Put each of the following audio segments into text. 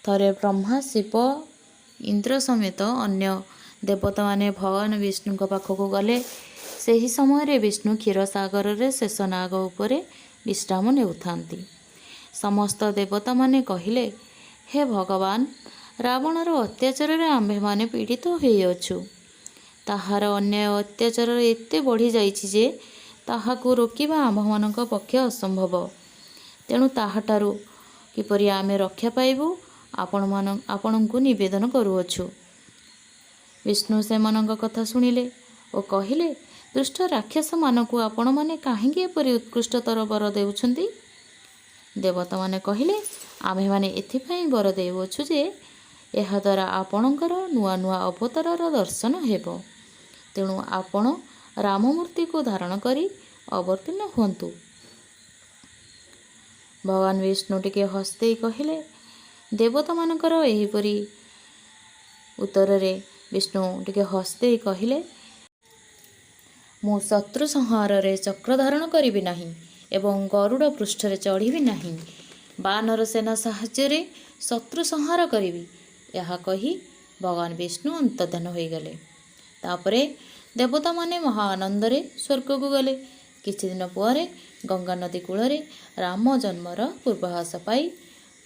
ଥରେ ବ୍ରହ୍ମା, ଶିବ, ଇନ୍ଦ୍ର ସମେତ ଅନ୍ୟ ଦେବତାମାନେ ଭଗବାନ ବିଷ୍ଣୁଙ୍କ ପାଖକୁ ଗଲେ। ସେହି ସମୟରେ ବିଷ୍ଣୁ କ୍ଷୀରସାଗରରେ ଶେଷ ନାଗ ଉପରେ ବିଶ୍ରାମ ନେଉଥାନ୍ତି। ସମସ୍ତ ଦେବତାମାନେ କହିଲେ, ହେ ଭଗବାନ, ରାବଣର ଅତ୍ୟାଚାରରେ ଆମ୍ଭେମାନେ ପୀଡ଼ିତ ହୋଇଅଛୁ। ତାହାର ଅନ୍ୟାୟ ଅତ୍ୟାଚାର ଏତେ ବଢ଼ିଯାଇଛି ଯେ ତାହାକୁ ରୋକିବା ଆମ୍ଭମାନଙ୍କ ପକ୍ଷେ ଅସମ୍ଭବ। ତେଣୁ ତାହାଠାରୁ କିପରି ଆମେ ରକ୍ଷା ପାଇବୁ, ଆପଣଙ୍କୁ ନିବେଦନ କରୁଅଛୁ। ବିଷ୍ଣୁ ସେମାନଙ୍କ କଥା ଶୁଣିଲେ ଓ କହିଲେ, ଦୁଷ୍ଟ ରାକ୍ଷସମାନଙ୍କୁ ଆପଣମାନେ କାହିଁକି ଏପରି ଉତ୍କୃଷ୍ଟତର ବର ଦେଉଛନ୍ତି? ଦେବତାମାନେ କହିଲେ, ଆମ୍ଭେମାନେ ଏଥିପାଇଁ ବର ଦେଉଅଛୁ ଯେ ଏହାଦ୍ୱାରା ଆପଣଙ୍କର ନୂଆ ନୂଆ ଅବତାରର ଦର୍ଶନ ହେବ। ତେଣୁ ଆପଣ ରାମମୂର୍ତ୍ତିକୁ ଧାରଣ କରି ଅବତୀର୍ଣ୍ଣ ହୁଅନ୍ତୁ। ଭଗବାନ ବିଷ୍ଣୁ ଟିକେ ହସିଦେଇ କହିଲେ, ଦେବତାମାନଙ୍କର ଏହିପରି ଉତ୍ତରରେ ବିଷ୍ଣୁ ଟିକେ ହସିଦେଇ କହିଲେ, ମୁଁ ଶତ୍ରୁ ସଂହାରରେ ଚକ୍ର ଧାରଣ କରିବି ନାହିଁ ଏବଂ ଗରୁଡ଼ ପୃଷ୍ଠରେ ଚଢ଼ିବି ନାହିଁ। ବାନର ସେନା ସାହାଯ୍ୟରେ ଶତ୍ରୁ ସଂହାର କରିବି। ଏହା କହି ଭଗବାନ ବିଷ୍ଣୁ ଅନ୍ତର୍ଦ୍ଧାନ ହୋଇଗଲେ। ତାପରେ ଦେବତାମାନେ ମହା ଆନନ୍ଦରେ ସ୍ୱର୍ଗକୁ ଗଲେ। କିଛିଦିନ ପରେ ଗଙ୍ଗା ନଦୀ କୂଳରେ ରାମ ଜନ୍ମର ପୂର୍ବାଭାସ ପାଇ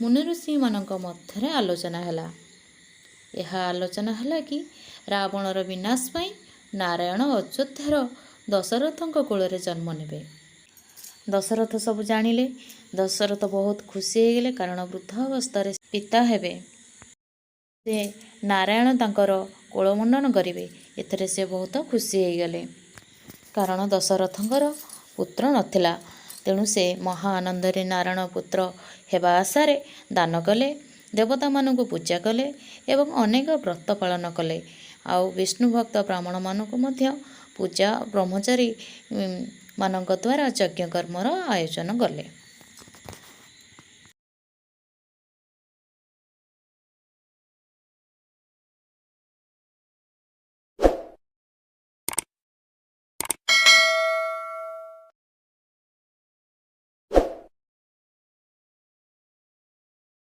ମୁନିଋଷିମାନଙ୍କ ମଧ୍ୟରେ ଆଲୋଚନା ହେଲା। ଏହା ଆଲୋଚନା ହେଲା କି ରାବଣର ବିନାଶ ପାଇଁ ନାରାୟଣ ଅଯୋଧ୍ୟାର ଦଶରଥଙ୍କ କୋଳରେ ଜନ୍ମ ନେବେ। ଦଶରଥ ସବୁ ଜାଣିଲେ। ଦଶରଥ ବହୁତ ଖୁସି ହୋଇଗଲେ, କାରଣ ବୃଦ୍ଧ ଅବସ୍ଥାରେ ପିତା ହେବେ। ସେ ନାରାୟଣ ତାଙ୍କର କୋଳ ମଣ୍ଡନ କରିବେ, ଏଥିରେ ସେ ବହୁତ ଖୁସି ହୋଇଗଲେ। କାରଣ ଦଶରଥଙ୍କର ପୁତ୍ର ନଥିଲା। ତେଣୁ ସେ ମହା ଆନନ୍ଦରେ ନାରାୟଣ ପୁତ୍ର ହେବା ଆଶାରେ ଦାନ କଲେ, ଦେବତାମାନଙ୍କୁ ପୂଜା କଲେ ଏବଂ ଅନେକ ବ୍ରତ ପାଳନ କଲେ। ଆଉ ବିଷ୍ଣୁ ଭକ୍ତ ବ୍ରାହ୍ମଣମାନଙ୍କୁ ମଧ୍ୟ ପୂଜା ବ୍ରହ୍ମଚାରୀ ମାନଙ୍କ ଦ୍ୱାରା ଯଜ୍ଞ କର୍ମର ଆୟୋଜନ କଲେ।